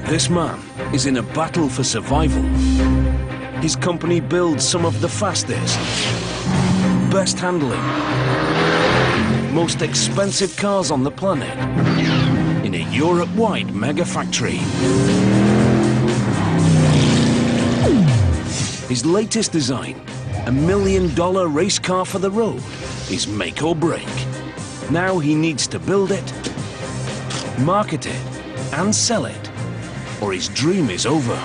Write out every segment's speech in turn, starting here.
This man is in a battle for survival. His company builds some of the fastest, best handling, most expensive cars on the planet in a Europe-wide mega factory. His latest design, a $1 million race car for the road, is make or break. Now he needs to build it, market it, and sell it, or his dream is over.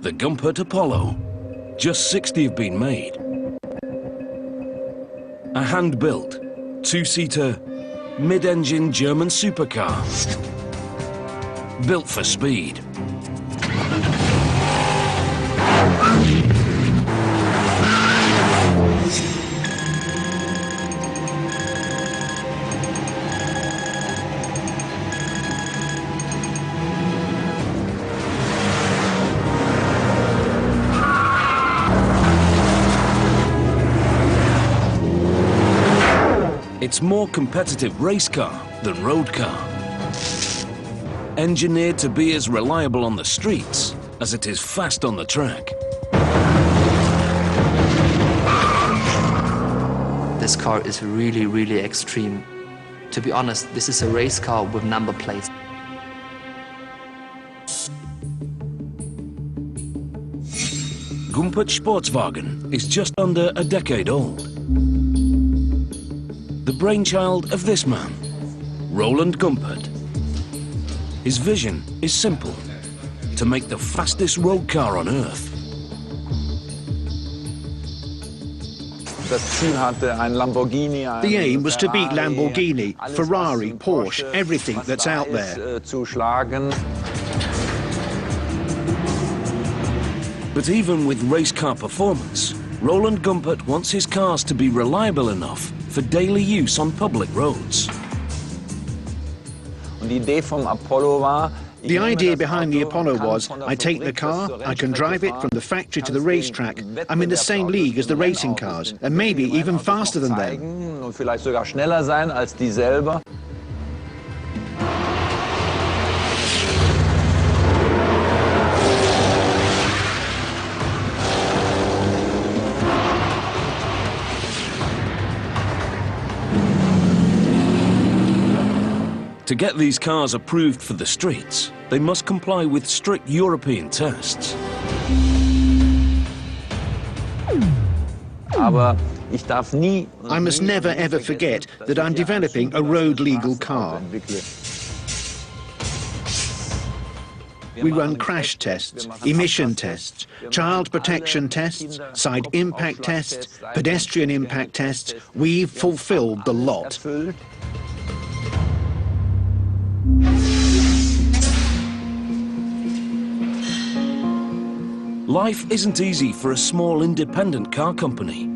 The Gumpert Apollo. Just 60 have been made. A hand-built, two-seater, mid-engine German supercar. Built for speed. It's more competitive race car than road car. Engineered to be as reliable on the streets as it is fast on the track. This car is really, really extreme. To be honest, this is a race car with number plates. Gumpert Sportswagen is just under a decade old. The brainchild of this man, Roland Gumpert. His vision is simple: to make the fastest road car on Earth. The aim was to beat Lamborghini, Ferrari, Porsche, everything that's out there. But even with race car performance, Roland Gumpert wants his cars to be reliable enough for daily use on public roads. The idea behind the Apollo was, I take the car, I can drive it from the factory to the racetrack. I'm in the same league as the racing cars, and maybe even faster than them. To get these cars approved for the streets, they must comply with strict European tests. I must never ever forget that I'm developing a road-legal car. We run crash tests, emission tests, child protection tests, side impact tests, pedestrian impact tests. We've fulfilled the lot. Life isn't easy for a small independent car company.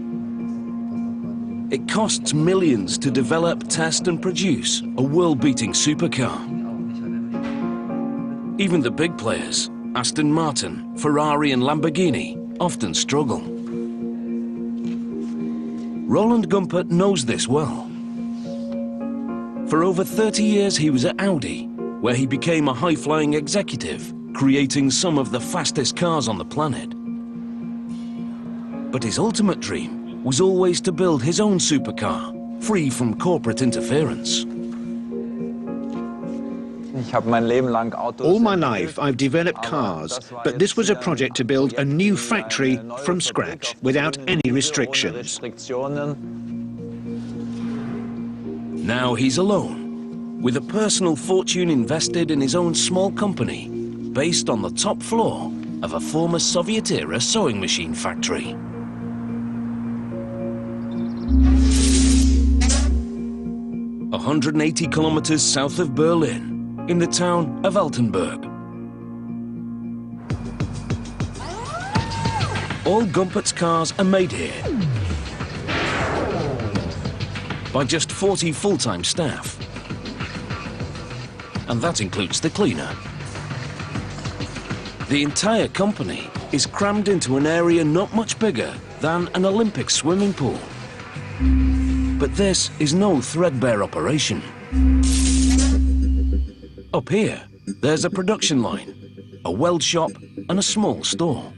It costs millions to develop, test and produce a world-beating supercar. Even the big players, Aston Martin, Ferrari and Lamborghini, often struggle. Roland Gumpert knows this well. For over 30 years he was at Audi, where he became a high-flying executive, creating some of the fastest cars on the planet. But his ultimate dream was always to build his own supercar, free from corporate interference. All my life I've developed cars, but this was a project to build a new factory from scratch, without any restrictions. Now he's alone, with a personal fortune invested in his own small company, based on the top floor of a former Soviet-era sewing machine factory. A 180 kilometers south of Berlin, in the town of Altenburg. All Gumpert's cars are made here. By just 40 full-time staff. And that includes the cleaner. The entire company is crammed into an area not much bigger than an Olympic swimming pool. But this is no threadbare operation. Up here, there's a production line, a weld shop and a small store.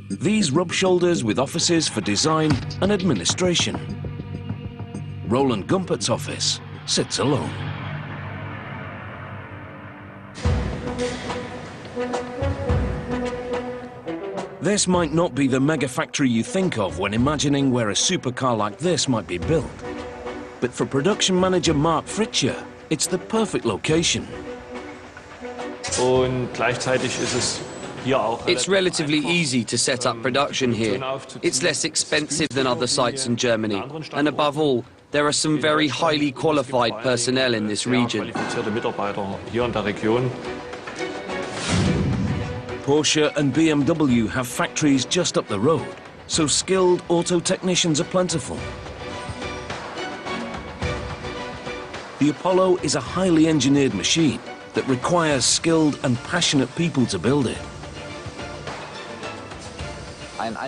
These rub shoulders with offices for design and administration. Roland Gumpert's office sits alone. This might not be the mega factory you think of when imagining where a supercar like this might be built. But for production manager Mark Fritscher, it's the perfect location. It's relatively easy to set up production here. It's less expensive than other sites in Germany. And above all, there are some very highly qualified personnel in this region. Porsche and BMW have factories just up the road, so skilled auto technicians are plentiful. The Apollo is a highly engineered machine that requires skilled and passionate people to build it.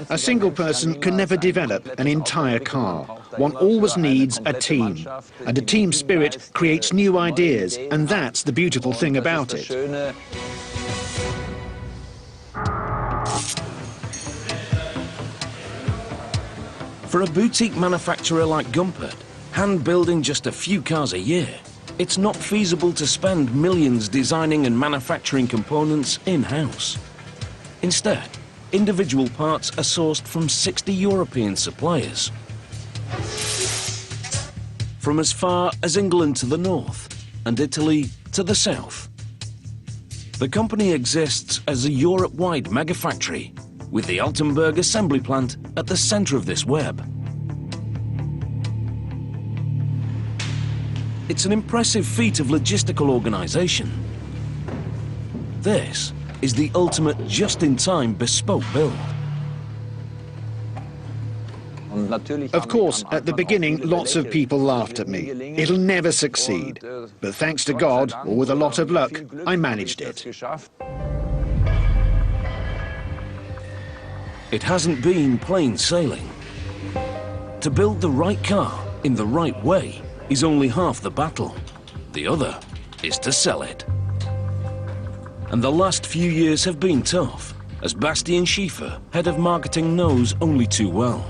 A single person can never develop an entire car. One always needs a team. And a team spirit creates new ideas, and that's the beautiful thing about it. For a boutique manufacturer like Gumpert, hand-building just a few cars a year, it's not feasible to spend millions designing and manufacturing components in-house. Instead, individual parts are sourced from 60 European suppliers. From as far as England to the north and Italy to the south. The company exists as a Europe-wide megafactory, with the Altenburg assembly plant at the center of this web. It's an impressive feat of logistical organization. This is the ultimate just-in-time bespoke build. Of course, at the beginning, lots of people laughed at me. It'll never succeed. But thanks to God, or with a lot of luck, I managed it. It hasn't been plain sailing. To build the right car in the right way is only half the battle. The other is to sell it. And the last few years have been tough, as Bastian Schiefer, head of marketing, knows only too well.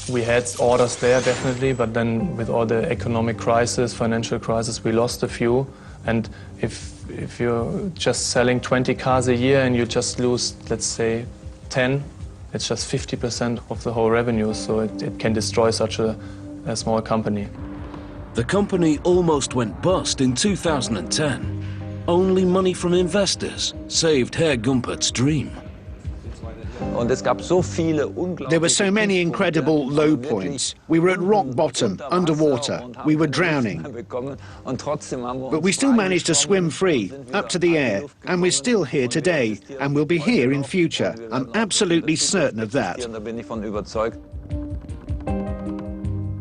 We had orders there, definitely, but then with all the economic crisis, financial crisis, we lost a few. And if you're just selling 20 cars a year and you just lose, let's say, 10, it's just 50% of the whole revenue, so it can destroy such a small company. The company almost went bust in 2010. Only money from investors saved Herr Gumpert's dream. There were so many incredible low points. We were at rock bottom, underwater. We were drowning. But we still managed to swim free, up to the air. And we're still here today, and we'll be here in future. I'm absolutely certain of that.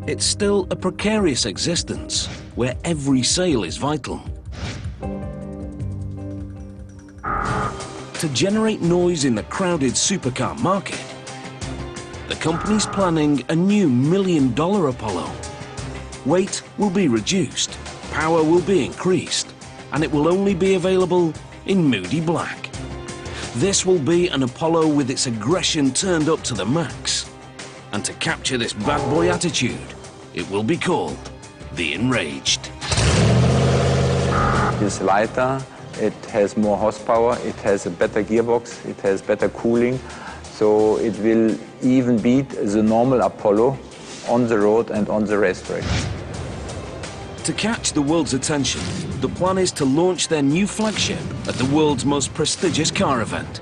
It's still a precarious existence, where every sale is vital. To generate noise in the crowded supercar market, the company's planning a new $1 million Apollo. Weight will be reduced, power will be increased, and it will only be available in moody black. This will be an Apollo with its aggression turned up to the max. And to capture this bad boy attitude, it will be called the Enraged. It's lighter. It has more horsepower, it has a better gearbox, it has better cooling, so it will even beat the normal Apollo on the road and on the racetrack. To catch the world's attention, the plan is to launch their new flagship at the world's most prestigious car event,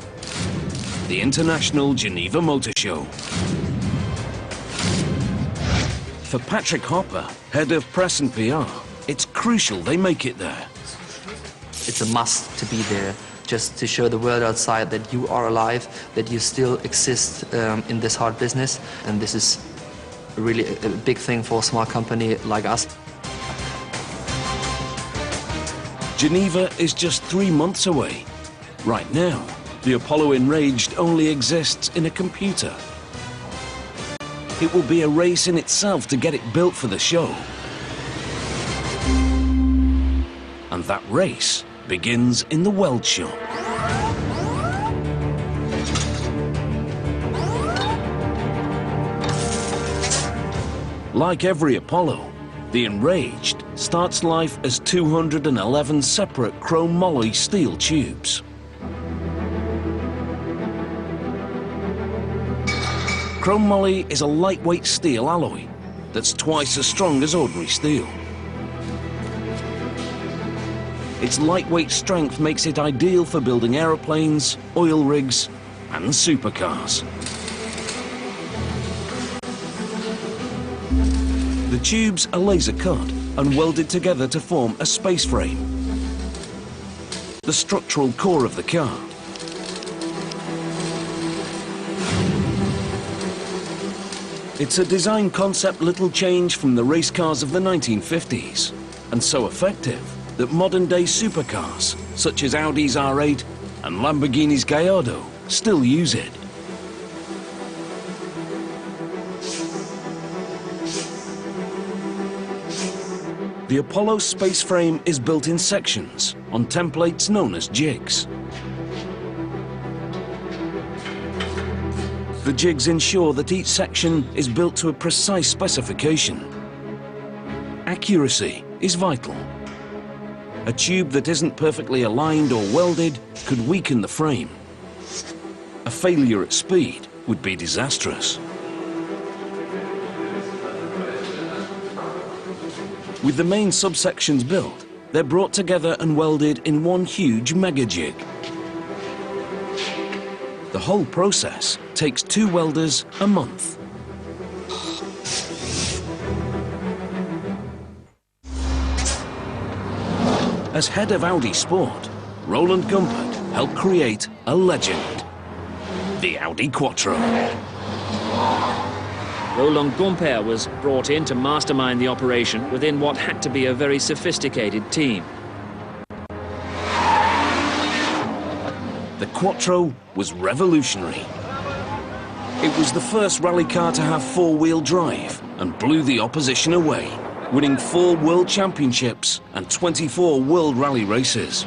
the International Geneva Motor Show. For Patrick Hopper, head of press and PR, it's crucial they make it there. It's a must to be there, just to show the world outside that you are alive, that you still exist in this hard business. And this is really a big thing for a small company like us. Geneva is just 3 months away. Right now, the Apollo Enraged only exists in a computer. It will be a race in itself to get it built for the show. And that race begins in the weld shop. Like every Apollo, the Enraged starts life as 211 separate chrome moly steel tubes. Chrome moly is a lightweight steel alloy that's twice as strong as ordinary steel. Its lightweight strength makes it ideal for building aeroplanes, oil rigs, and supercars. The tubes are laser cut and welded together to form a space frame, the structural core of the car. It's a design concept little change from the race cars of the 1950s, and so effective that modern-day supercars, such as Audi's R8 and Lamborghini's Gallardo, still use it. The Apollo space frame is built in sections on templates known as jigs. The jigs ensure that each section is built to a precise specification. Accuracy is vital. A tube that isn't perfectly aligned or welded could weaken the frame. A failure at speed would be disastrous. With the main subsections built, they're brought together and welded in one huge mega jig. The whole process takes 2 welders a month. As head of Audi Sport, Roland Gumpert helped create a legend, the Audi Quattro. Roland Gumpert was brought in to mastermind the operation within what had to be a very sophisticated team. The Quattro was revolutionary. It was the first rally car to have 4-wheel drive and blew the opposition away, winning 4 world championships and 24 world rally races.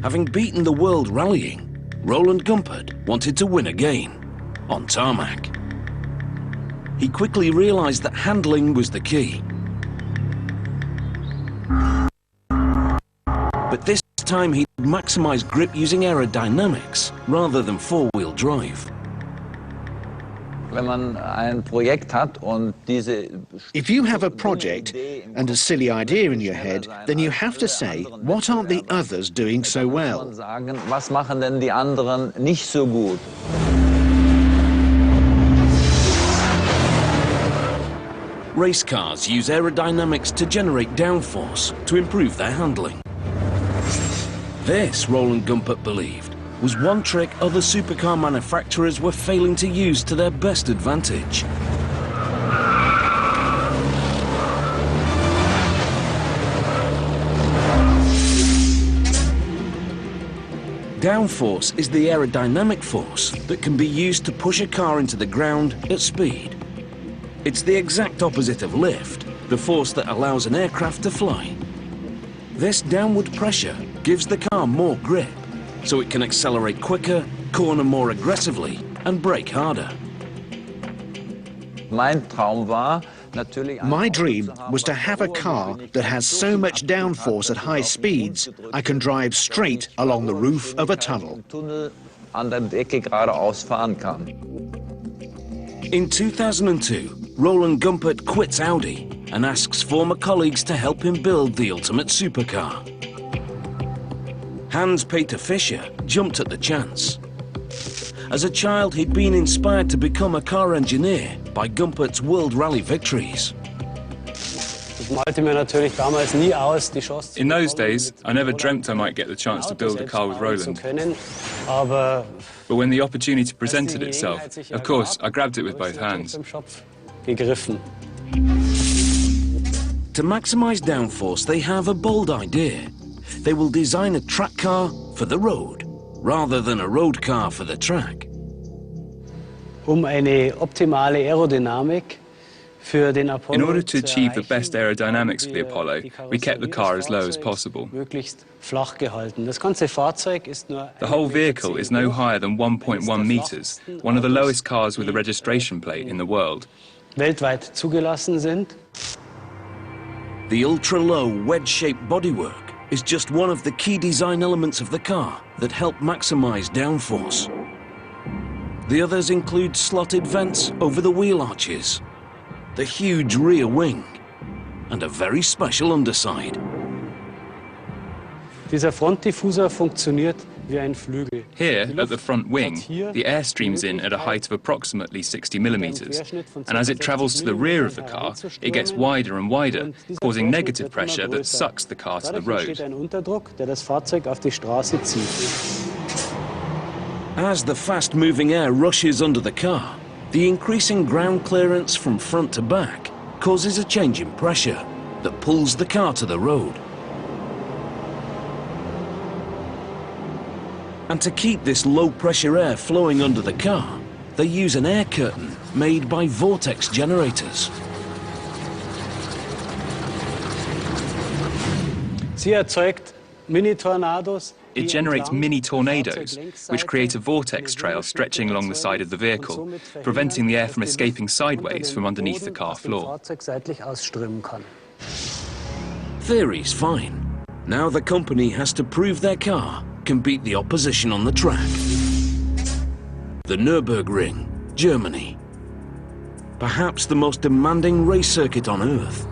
Having beaten the world rallying, Roland Gumpert wanted to win again, on tarmac. He quickly realized that handling was the key. But this time he'd maximize grip using aerodynamics rather than 4-wheel drive. If you have a project and a silly idea in your head, then you have to say, what aren't the others doing so well? Was machen denn die anderen nicht so gut? Race cars use aerodynamics to generate downforce to improve their handling. This, Roland Gumpert believed, was one trick other supercar manufacturers were failing to use to their best advantage. Downforce is the aerodynamic force that can be used to push a car into the ground at speed. It's the exact opposite of lift, the force that allows an aircraft to fly. This downward pressure gives the car more grip, so it can accelerate quicker, corner more aggressively, and brake harder. My dream was to have a car that has so much downforce at high speeds, I can drive straight along the roof of a tunnel. In 2002, Roland Gumpert quits Audi and asks former colleagues to help him build the ultimate supercar. Hans-Peter Fischer jumped at the chance. As a child, he'd been inspired to become a car engineer by Gumpert's World Rally victories. In those days, I never dreamt I might get the chance to build a car with Roland. But when the opportunity presented itself, of course, I grabbed it with both hands. To maximize downforce, they have a bold idea. They will design a track car for the road, rather than a road car for the track. In order to achieve the best aerodynamics for the Apollo, we kept the car as low as possible. The whole vehicle is no higher than 1.1 meters, one of the lowest cars with a registration plate in the world. The ultra-low wedge-shaped bodywork is just one of the key design elements of the car that help maximize downforce. The others include slotted vents over the wheel arches, the huge rear wing, and a very special underside. Here, at the front wing, the air streams in at a height of approximately 60 millimeters, and as it travels to the rear of the car, it gets wider and wider, causing negative pressure that sucks the car to the road. As the fast-moving air rushes under the car, the increasing ground clearance from front to back causes a change in pressure that pulls the car to the road. And to keep this low-pressure air flowing under the car, they use an air curtain made by vortex generators. It generates mini tornadoes, which create a vortex trail stretching along the side of the vehicle, preventing the air from escaping sideways from underneath the car floor. Theory's fine. Now the company has to prove their car can beat the opposition on the track. The Nürburgring, Germany. Perhaps the most demanding race circuit on Earth.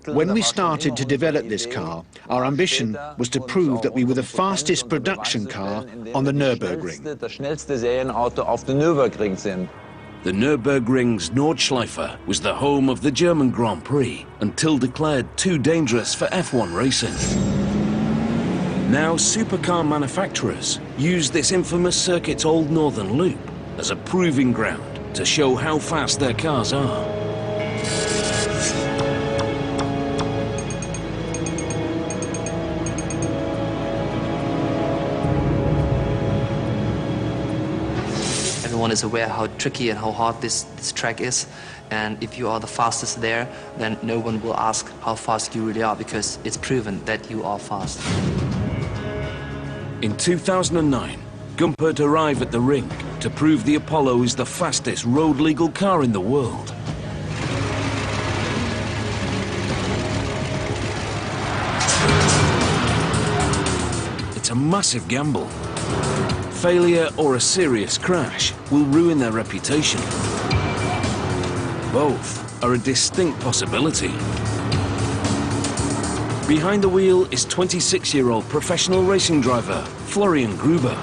When we started to develop this car, our ambition was to prove that we were the fastest production car on the Nürburgring. The Nürburgring's Nordschleife was the home of the German Grand Prix until declared too dangerous for F1 racing. Now supercar manufacturers use this infamous circuit's Old Northern Loop as a proving ground to show how fast their cars are. Everyone is aware how tricky and how hard this track is, and if you are the fastest there, then no one will ask how fast you really are, because it's proven that you are fast. In 2009, Gumpert arrived at the ring to prove the Apollo is the fastest road-legal car in the world. It's a massive gamble. Failure or a serious crash will ruin their reputation. Both are a distinct possibility. Behind the wheel is 26-year-old professional racing driver Florian Gruber.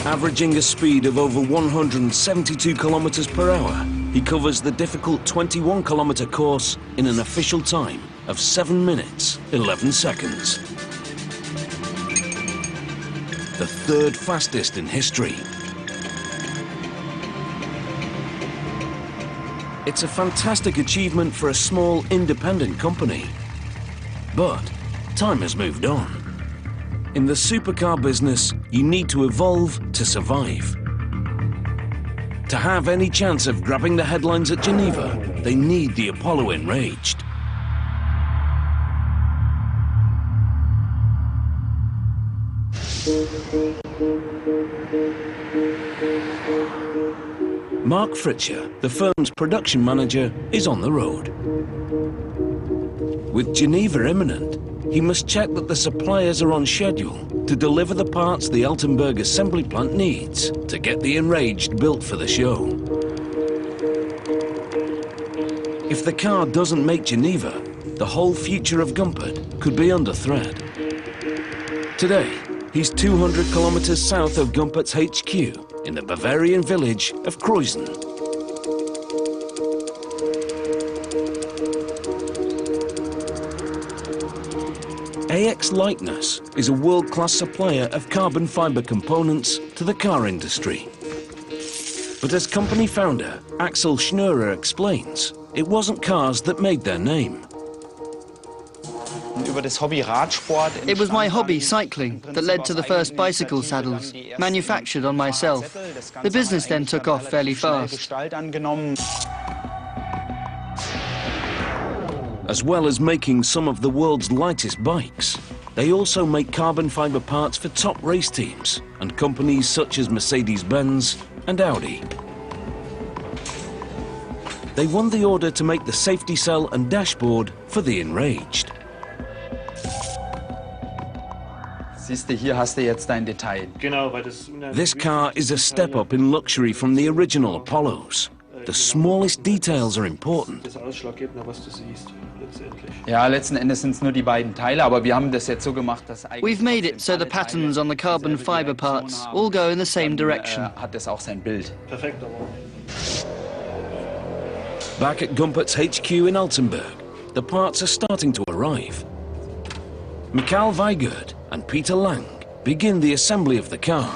Averaging a speed of over 172 kilometers per hour, he covers the difficult 21-kilometer course in an official time of 7 minutes, 11 seconds. The third fastest in history. It's a fantastic achievement for a small, independent company. But time has moved on. In the supercar business, you need to evolve to survive. To have any chance of grabbing the headlines at Geneva, they need the Apollo enraged. Mark Fritscher, the firm's production manager, is on the road. With Geneva imminent, he must check that the suppliers are on schedule to deliver the parts the Altenburg assembly plant needs to get the Enraged built for the show. If the car doesn't make Geneva, the whole future of Gumpert could be under threat. Today, he's 200 kilometers south of Gumpert's HQ in the Bavarian village of Kreuzen. AX Lightness is a world-class supplier of carbon fiber components to the car industry. But as company founder Axel Schneurer explains, it wasn't cars that made their name. It was my hobby, cycling, that led to the first bicycle saddles, manufactured on myself. The business then took off fairly fast. As well as making some of the world's lightest bikes, they also make carbon fiber parts for top race teams and companies such as Mercedes-Benz and Audi. They won the order to make the safety cell and dashboard for the Enraged. This car is a step up in luxury from the original Apollos. The smallest details are important. We've made it so the patterns on the carbon fiber parts all go in the same direction. Back at Gumpert's HQ in Altenburg, the parts are starting to arrive. Michael Weigert and Peter Lang begin the assembly of the car.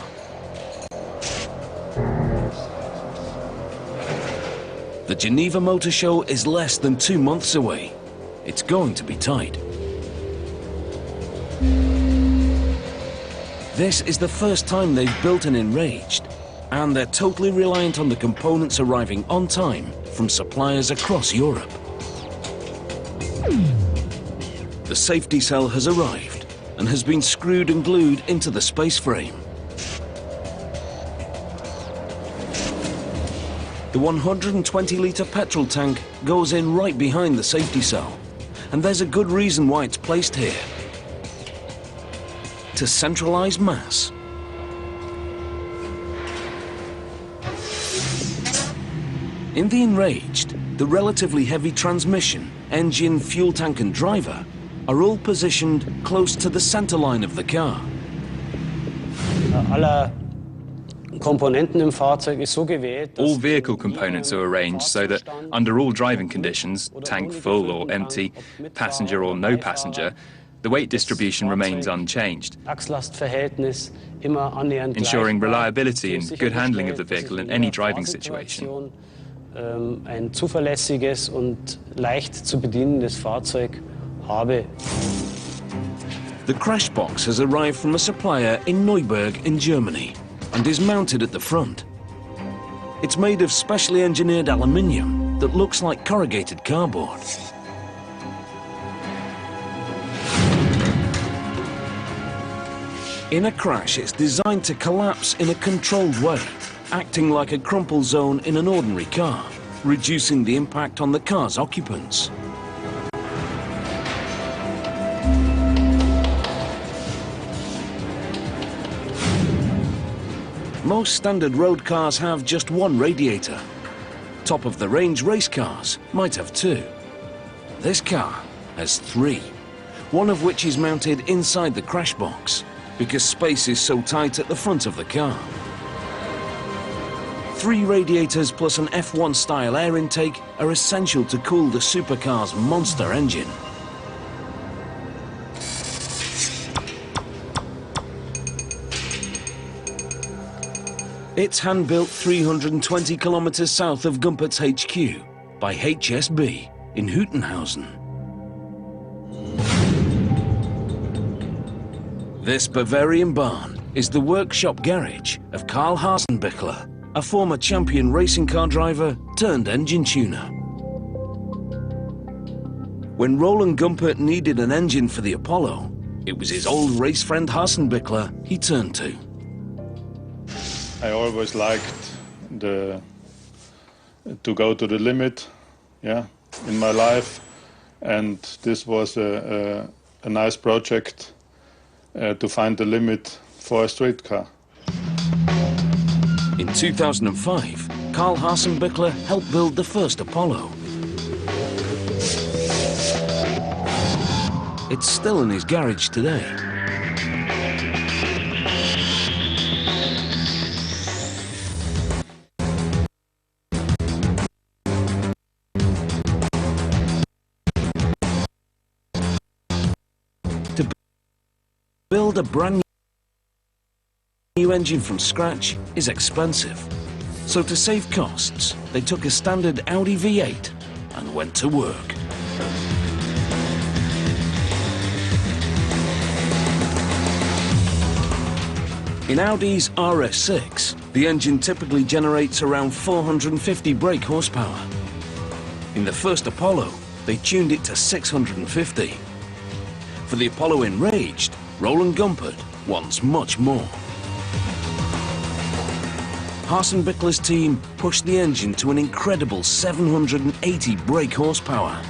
The Geneva Motor Show is less than 2 months away. It's going to be tight. This is the first time they've built an Enraged, and they're totally reliant on the components arriving on time from suppliers across Europe. The safety cell has arrived and has been screwed and glued into the space frame. The 120-litre petrol tank goes in right behind the safety cell, and there's a good reason why it's placed here. To centralize mass. In the Enraged, the relatively heavy transmission, engine, fuel tank and driver are all positioned close to the center line of the car. All vehicle components are arranged so that, under all driving conditions, tank full or empty, passenger or no passenger, the weight distribution remains unchanged, ensuring reliability and good handling of the vehicle in any driving situation. Ein zuverlässiges und leicht zu bedienendes Fahrzeug habe. The crash box has arrived from a supplier in Neuburg in Germany and is mounted at the front. It's made of specially engineered aluminium that looks like corrugated cardboard. In a crash, it's designed to collapse in a controlled way, acting like a crumple zone in an ordinary car, reducing the impact on the car's occupants. Most standard road cars have just one radiator. Top-of-the-range race cars might have two. This car has three, one of which is mounted inside the crash box, because space is so tight at the front of the car. 3 radiators plus an F1-style air intake are essential to cool the supercar's monster engine. It's hand-built 320 kilometers south of Gumpert's HQ by HSB in Hüttenhausen. This Bavarian barn is the workshop garage of Karl Hasenbichler, a former champion racing car driver turned engine tuner. When Roland Gumpert needed an engine for the Apollo, it was his old race friend Hasenbichler he turned to. I always liked to go to the limit, in my life, and this was a nice project to find the limit for a street car. In 2005, Karl Hasenbichler helped build the first Apollo. It's still in his garage today. build a brand new engine from scratch is expensive. So to save costs, they took a standard Audi V8 and went to work. In Audi's RS6, the engine typically generates around 450 brake horsepower. In the first Apollo, they tuned it to 650. For the Apollo Enraged, Roland Gumpert wants much more. Bickler's team pushed the engine to an incredible 780 brake horsepower.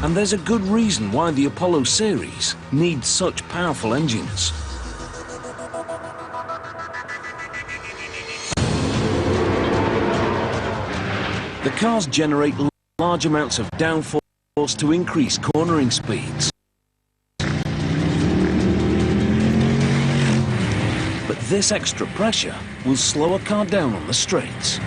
And there's a good reason why the Apollo series needs such powerful engines. The cars generate large amounts of downforce to increase cornering speeds. But this extra pressure will slow a car down on the straights.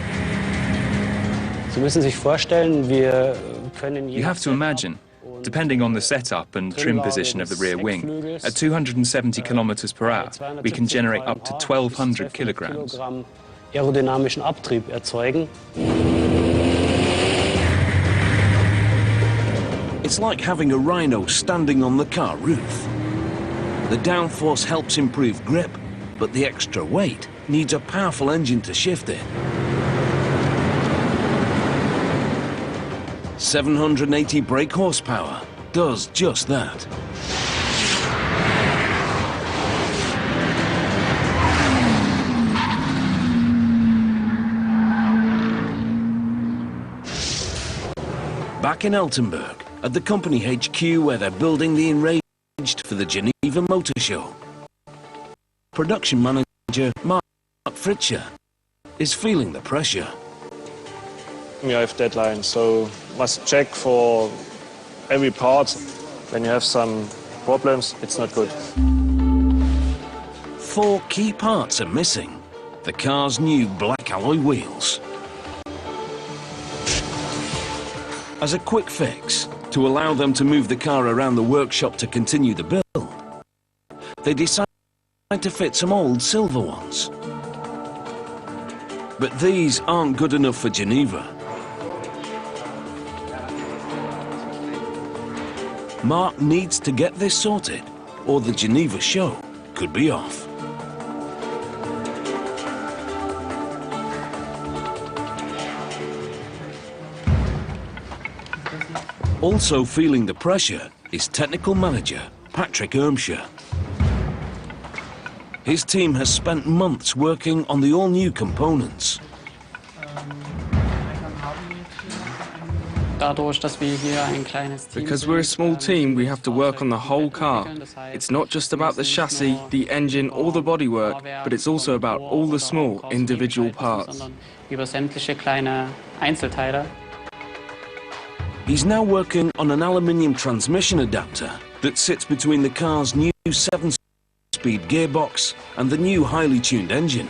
You have to imagine, depending on the setup and trim position of the rear wing, at 270 kilometers per hour, we can generate up to 1,200 kilograms. Aerodynamischen Abtrieb erzeugen. It's like having a rhino standing on the car roof. The downforce helps improve grip, but the extra weight needs a powerful engine to shift it. 780 brake horsepower does just that. Back in Altenburg, at the company HQ where they're building the Enraged for the Geneva Motor Show, production manager Mark Fritscher is feeling the pressure. You have deadlines, so must check for every part. When you have some problems, it's not good. 4 key parts are missing. The car's new black alloy wheels. As a quick fix, to allow them to move the car around the workshop to continue the build, they decided to fit some old silver ones. But these aren't good enough for Geneva. Mark needs to get this sorted, or the Geneva show could be off. Also feeling the pressure is technical manager Patrick Ermscher. His team has spent months working on the all-new components. Because we're a small team, we have to work on the whole car. It's not just about the chassis, the engine, or the bodywork, but it's also about all the small individual parts. He's now working on an aluminium transmission adapter that sits between the car's new 7-speed gearbox and the new highly tuned engine.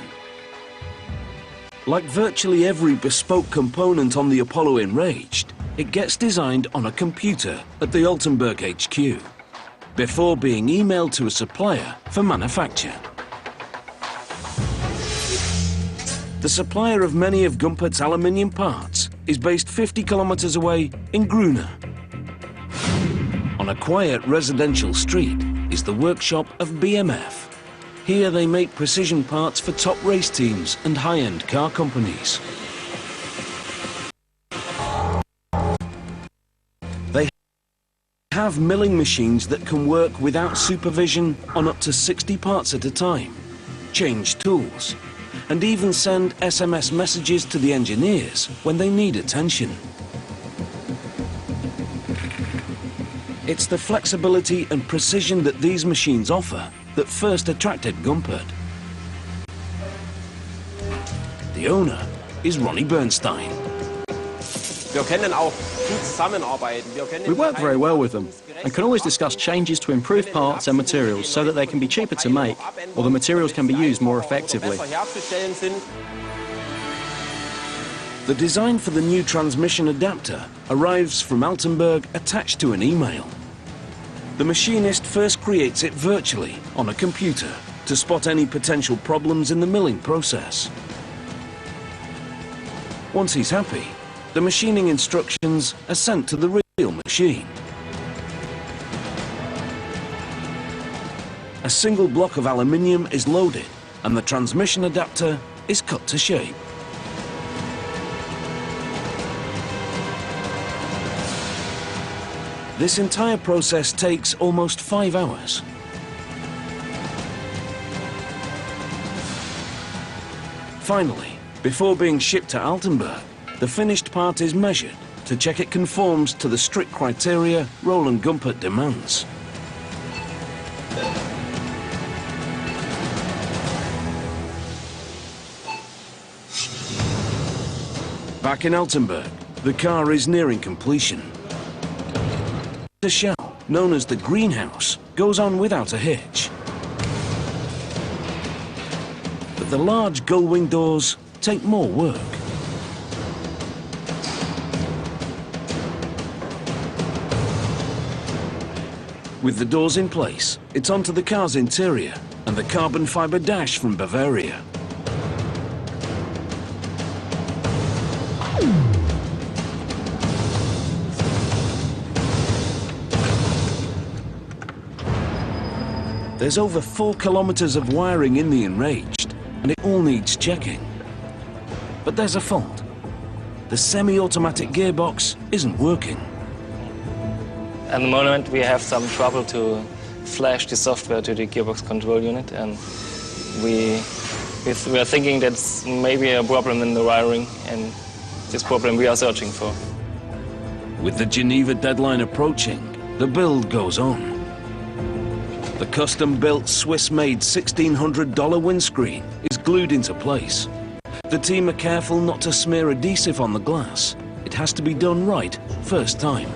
Like virtually every bespoke component on the Apollo Enraged, it gets designed on a computer at the Altenburg HQ, before being emailed to a supplier for manufacture. The supplier of many of Gumpert's aluminium parts is based 50 kilometers away in Gruna. On a quiet residential street is the workshop of BMF. Here they make precision parts for top race teams and high-end car companies. They have milling machines that can work without supervision on up to 60 parts at a time, change tools, and even send SMS messages to the engineers when they need attention. It's the flexibility and precision that these machines offer that first attracted Gumpert. The owner is Ronnie Bernstein. We work very well with them and can always discuss changes to improve parts and materials so that they can be cheaper to make or the materials can be used more effectively. The design for the new transmission adapter arrives from Altenburg attached to an email. The machinist first creates it virtually on a computer to spot any potential problems in the milling process. Once he's happy, the machining instructions are sent to the real machine. A single block of aluminium is loaded and the transmission adapter is cut to shape. This entire process takes almost 5 hours. Finally, before being shipped to Altenburg, the finished part is measured to check it conforms to the strict criteria Roland Gumpert demands. Back in Altenburg, the car is nearing completion. The shell, known as the greenhouse, goes on without a hitch. But the large gull-wing doors take more work. With the doors in place, it's onto the car's interior and the carbon fibre dash from Bavaria. There's over 4 kilometers of wiring in the enraged, and it all needs checking. But there's a fault. The semi-automatic gearbox isn't working. At the moment we have some trouble to flash the software to the gearbox control unit, and we are thinking that's maybe a problem in the wiring, and this problem we are searching for. With the Geneva deadline approaching, the build goes on. The custom-built Swiss-made $1,600 windscreen is glued into place. The team are careful not to smear adhesive on the glass. It has to be done right first time.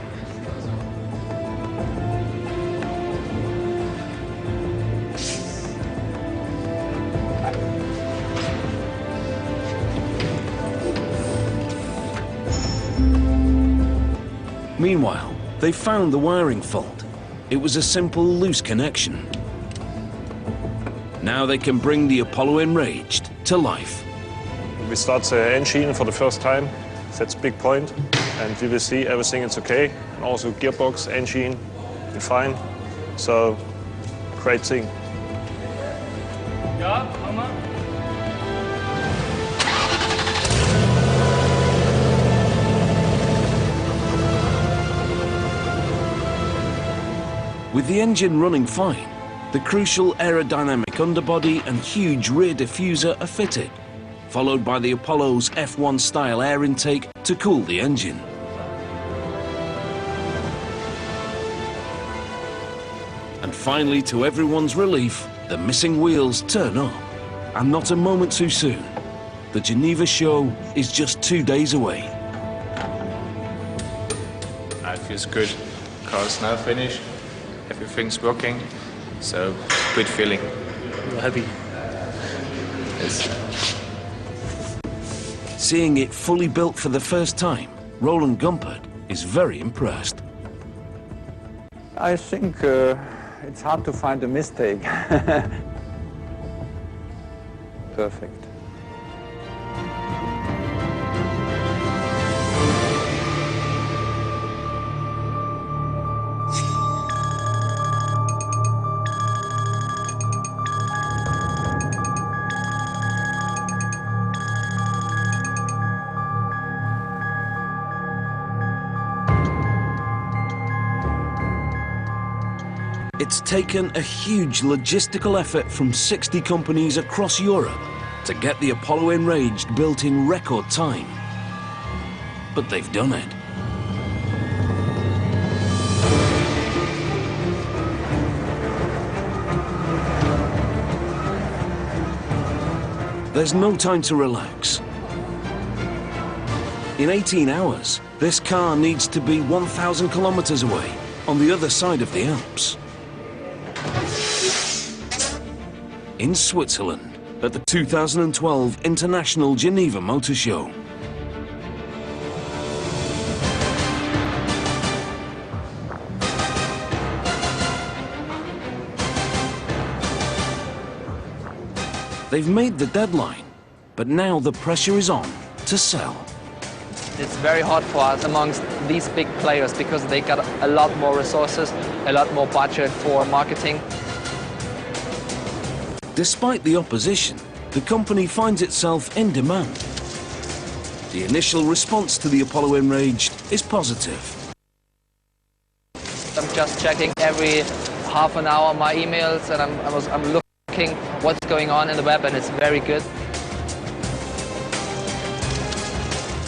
Meanwhile, they found the wiring fault. It was a simple loose connection. Now they can bring the Apollo Enraged to life. We start the engine for the first time. That's a big point. And we will see everything is okay. And also gearbox, engine, fine. So, great thing. Ja, Mama. With the engine running fine, the crucial aerodynamic underbody and huge rear diffuser are fitted, followed by the Apollo's F1 style air intake to cool the engine. And finally, to everyone's relief, the missing wheels turn up. And not a moment too soon. The Geneva show is just 2 days away. It feels good. Car's now finished. Everything's working, so good feeling. You're happy? Yes. Seeing it fully built for the first time, Roland Gumpert is very impressed. I think it's hard to find a mistake. Perfect. It's taken a huge logistical effort from 60 companies across Europe to get the Apollo Enraged built in record time. But they've done it. There's no time to relax. In 18 hours, this car needs to be 1,000 kilometers away, on the other side of the Alps. In Switzerland, at the 2012 International Geneva Motor Show. They've made the deadline, but now the pressure is on to sell. It's very hard for us amongst these big players because they got a lot more resources, a lot more budget for marketing. Despite the opposition, the company finds itself in demand. The initial response to the Apollo Enraged is positive. I'm just checking every half an hour my emails, and I'm looking what's going on in the web, and it's very good.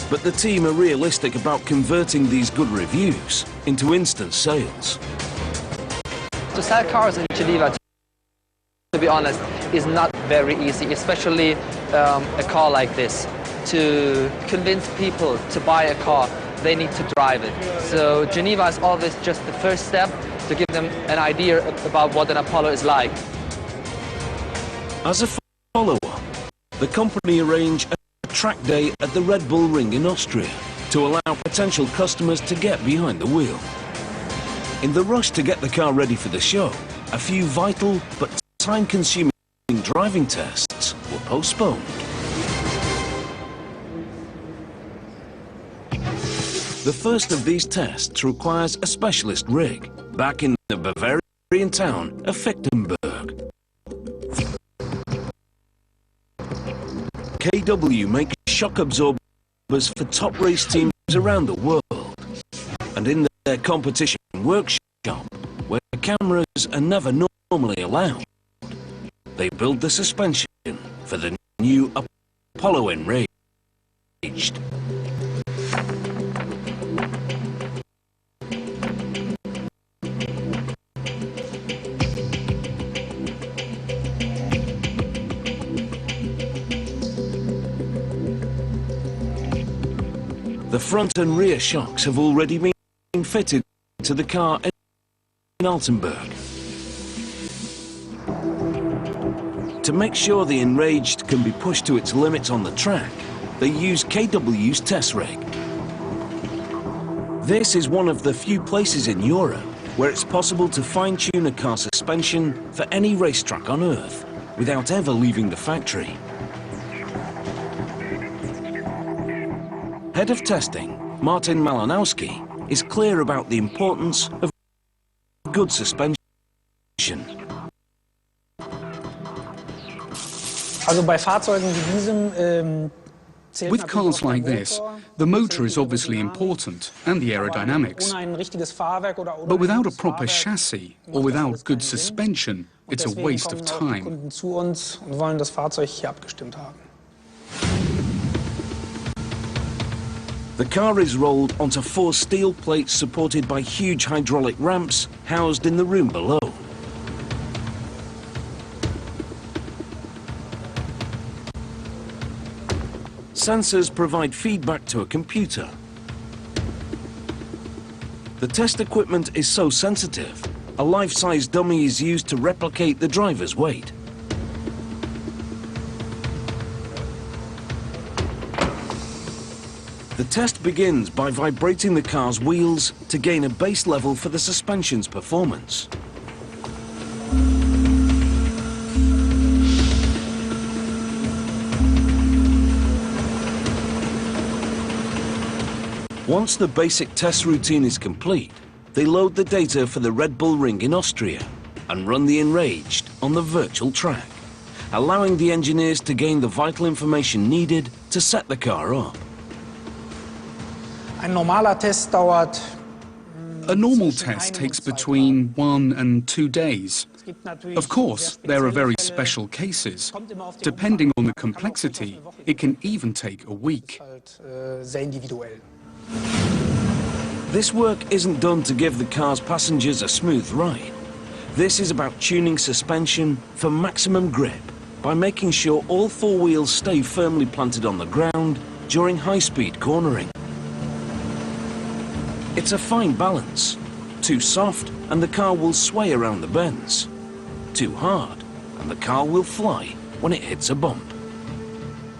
But the team are realistic about converting these good reviews into instant sales. To sell cars in Geneva, to be honest, is not very easy, especially a car like this. To convince people to buy a car, they need to drive it. So Geneva is always just the first step to give them an idea about what an Apollo is like. As a follow-up, the company arranged a track day at the Red Bull Ring in Austria to allow potential customers to get behind the wheel. In the rush to get the car ready for the show, a few vital but time-consuming driving tests were postponed. The first of these tests requires a specialist rig back in the Bavarian town of Fichtenberg. KW make shock absorbers for top race teams around the world, and in their competition workshop, where cameras are never normally allowed, they build the suspension for the new Apollo Enraged. The front and rear shocks have already been fitted to the car in Altenburg. To make sure the Enraged can be pushed to its limits on the track, they use KW's test rig. This is one of the few places in Europe where it's possible to fine-tune a car suspension for any racetrack on Earth without ever leaving the factory. Head of testing, Martin Malinowski, is clear about the importance of good suspension. With cars like this, the motor is obviously important, and the aerodynamics. But without a proper chassis, or without good suspension, it's a waste of time. The car is rolled onto 4 steel plates supported by huge hydraulic ramps housed in the room below. Sensors provide feedback to a computer. The test equipment is so sensitive, a life-size dummy is used to replicate the driver's weight. The test begins by vibrating the car's wheels to gain a base level for the suspension's performance. Once the basic test routine is complete, they load the data for the Red Bull Ring in Austria and run the Enraged on the virtual track, allowing the engineers to gain the vital information needed to set the car up. A normal test takes between 1 and 2 days. Of course, there are very special cases. Depending on the complexity, it can even take a week. This work isn't done to give the car's passengers a smooth ride. This is about tuning suspension for maximum grip by making sure all 4 wheels stay firmly planted on the ground during high-speed cornering. It's a fine balance. Too soft and the car will sway around the bends. Too hard and the car will fly when it hits a bump.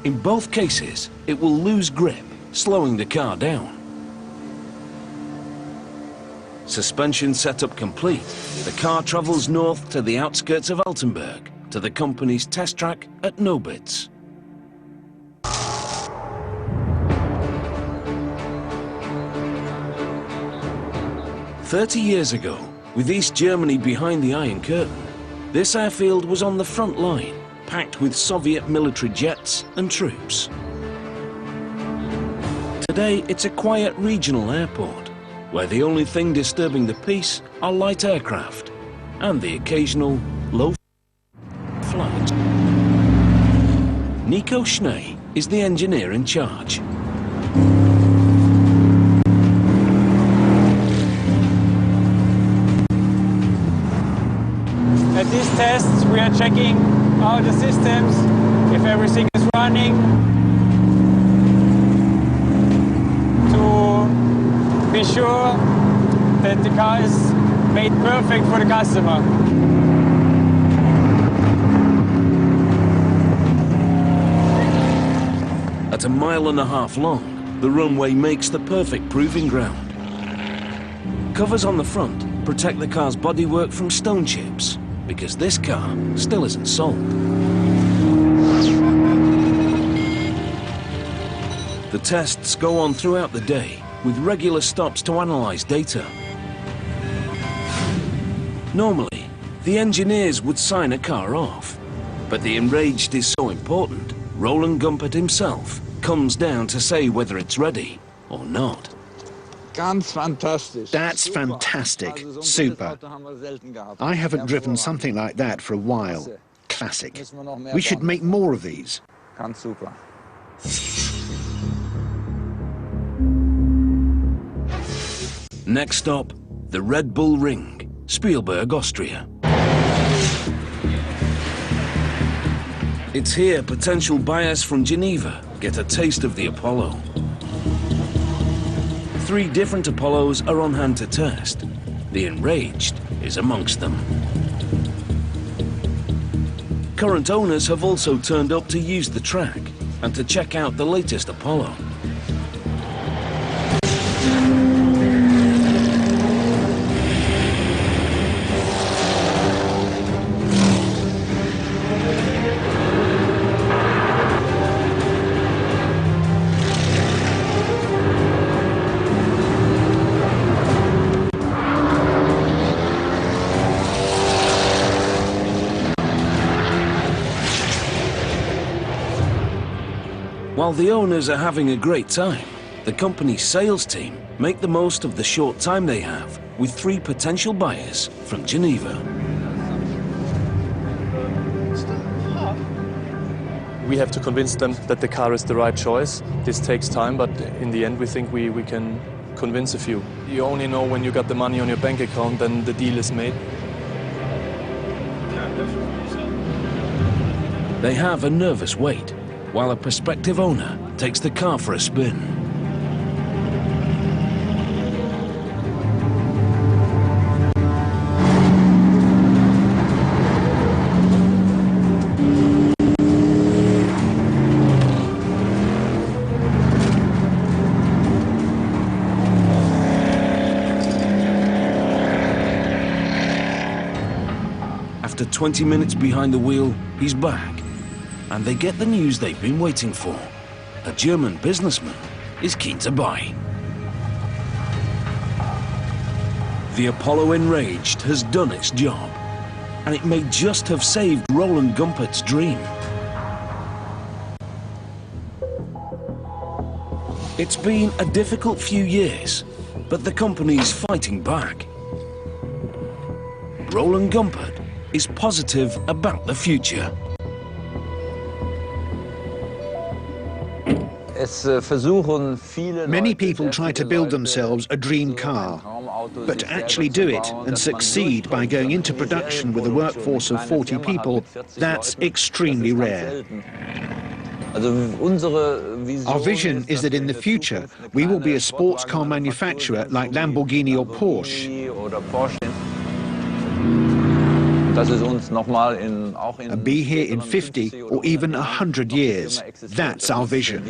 In both cases, it will lose grip, slowing the car down. Suspension setup complete, the car travels north to the outskirts of Altenburg, to the company's test track at Nobitz. "30 years ago, with East Germany behind the Iron Curtain, this airfield was on the front line, packed with Soviet military jets and troops. Today, it's a quiet regional airport, where the only thing disturbing the peace are light aircraft and the occasional low flight." Nico Schnee is the engineer in charge. At these tests, we are checking all the systems, if everything is running, to be sure that the car is made perfect for the customer. At 1.5 miles long, the runway makes the perfect proving ground. Covers on the front protect the car's bodywork from stone chips, because this car still isn't sold. The tests go on throughout the day, with regular stops to analyze data. Normally, the engineers would sign a car off, but the enraged is so important, Roland Gumpert himself comes down to say whether it's ready or not. That's fantastic. Super. I haven't driven something like that for a while. Classic. We should make more of these. Next stop, the Red Bull Ring, Spielberg, Austria. It's here potential buyers from Geneva get a taste of the Apollo. 3 different Apollos are on hand to test. The enraged is amongst them. Current owners have also turned up to use the track and to check out the latest Apollo. While the owners are having a great time, the company's sales team make the most of the short time they have with 3 potential buyers from Geneva. We have to convince them that the car is the right choice. This takes time, but in the end we think we can convince a few. You only know when you got the money on your bank account, then the deal is made. They have a nervous wait, while a prospective owner takes the car for a spin. After 20 minutes behind the wheel, he's back. And they get the news they've been waiting for. A German businessman is keen to buy. The Apollo Enraged has done its job, and it may just have saved Roland Gumpert's dream. It's been a difficult few years, but the company's fighting back. Roland Gumpert is positive about the future. Many people try to build themselves a dream car, but to actually do it and succeed by going into production with a workforce of 40 people, that's extremely rare. Our vision is that in the future, we will be a sports car manufacturer like Lamborghini or Porsche. And be here in 50 or even 100 years. That's our vision.